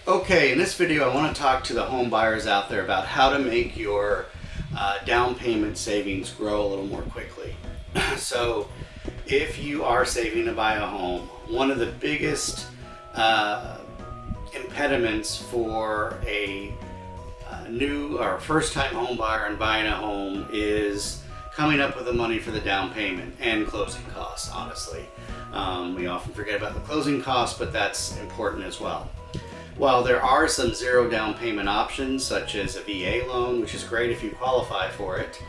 Okay, in this video I want to talk to the home buyers out there about how to make your down payment savings grow a little more quickly. So if you are saving to buy a home, one of the biggest impediments for a new or first time home buyer and buying a home is coming up with the money for the down payment and closing costs, honestly. We often forget about the closing costs, but that's important as well. While there are some zero down payment options, such as a VA loan, which is great if you qualify for it,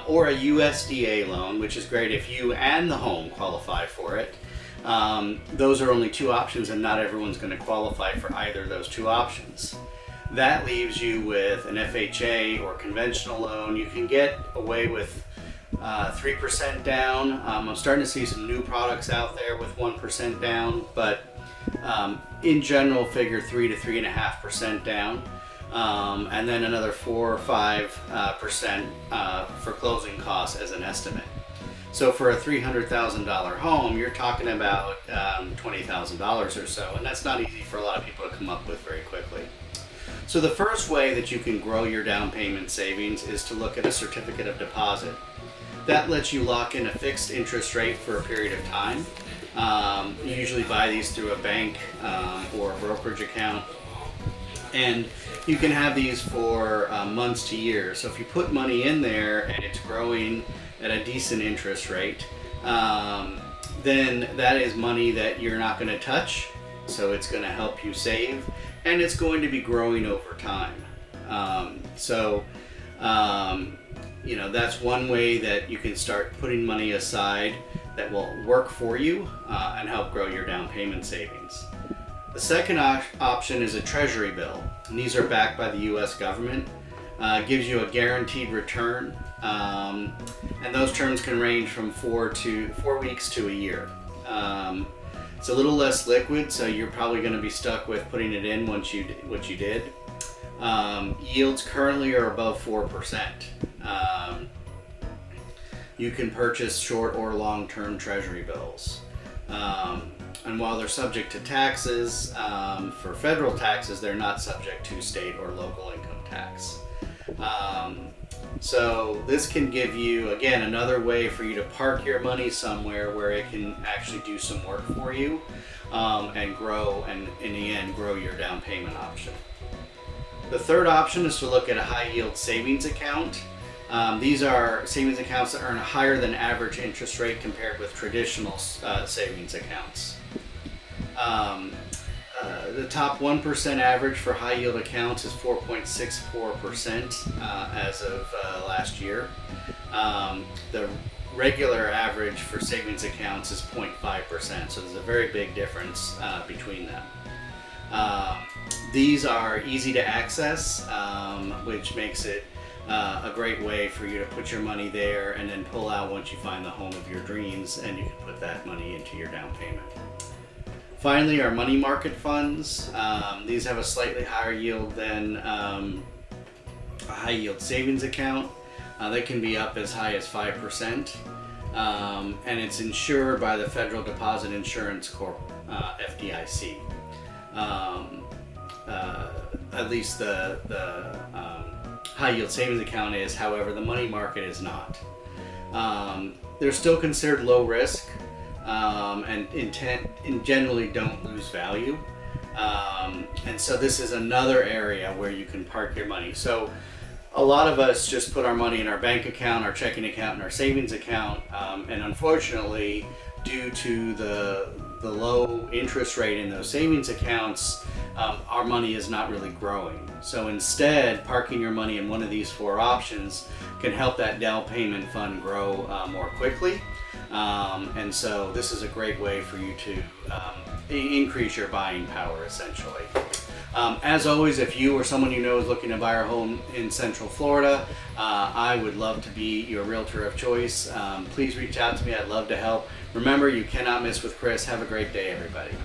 or a USDA loan, which is great if you and the home qualify for it, those are only two options and not everyone's going to qualify for either of those two options. That leaves you with an FHA or conventional loan. You can get away with 3% down. I'm starting to see some new products out there with 1% down, but in general, figure 3 to 3.5% down, and then another 4 or 5% for closing costs as an estimate. So for a $300,000 home, you're talking about $20,000 or so, and that's not easy for a lot of people to come up with very quickly. So the first way that you can grow your down payment savings is to look at a certificate of deposit. That lets you lock in a fixed interest rate for a period of time. You usually buy these through a bank or a brokerage account, and you can have these for months to years. So if you put money in there and it's growing at a decent interest rate, then that is money that you're not going to touch. So it's going to help you save, and it's going to be growing over time. That's one way that you can start putting money aside that will work for you and help grow your down payment savings. The second option is a treasury bill, and these are backed by the U.S. government. Gives you a guaranteed return, and those terms can range from 4 weeks to a year. It's a little less liquid, so you're probably going to be stuck with putting it in once you did. Yields currently are above 4%. You can purchase short or long-term treasury bills. And while they're subject to taxes, for federal taxes, they're not subject to state or local income tax. So this can give you, again, another way for you to park your money somewhere where it can actually do some work for you and grow, and in the end, grow your down payment option. The third option is to look at a high yield savings account. These are savings accounts that earn a higher than average interest rate compared with traditional savings accounts. The top 1% average for high yield accounts is 4.64% as of last year. The regular average for savings accounts is 0.5%, so there's a very big difference between them. These are easy to access, which makes it a great way for you to put your money there and then pull out once you find the home of your dreams, and you can put that money into your down payment. Finally, our money market funds. These have a slightly higher yield than a high yield savings account. They can be up as high as 5%, and it's insured by the Federal Deposit Insurance Corp, FDIC. At least the high yield savings account is, however, the money market is not. They're still considered low risk, and generally don't lose value. And so this is another area where you can park your money. So a lot of us just put our money in our bank account, our checking account, and our savings account, and unfortunately, due to the low interest rate in those savings accounts, our money is not really growing. So instead, parking your money in one of these four options can help that down payment fund grow more quickly. And so this is a great way for you to increase your buying power, essentially. As always, if you or someone you know is looking to buy a home in Central Florida, I would love to be your realtor of choice. Please reach out to me. I'd love to help. Remember, you cannot miss with Chris. Have a great day, everybody.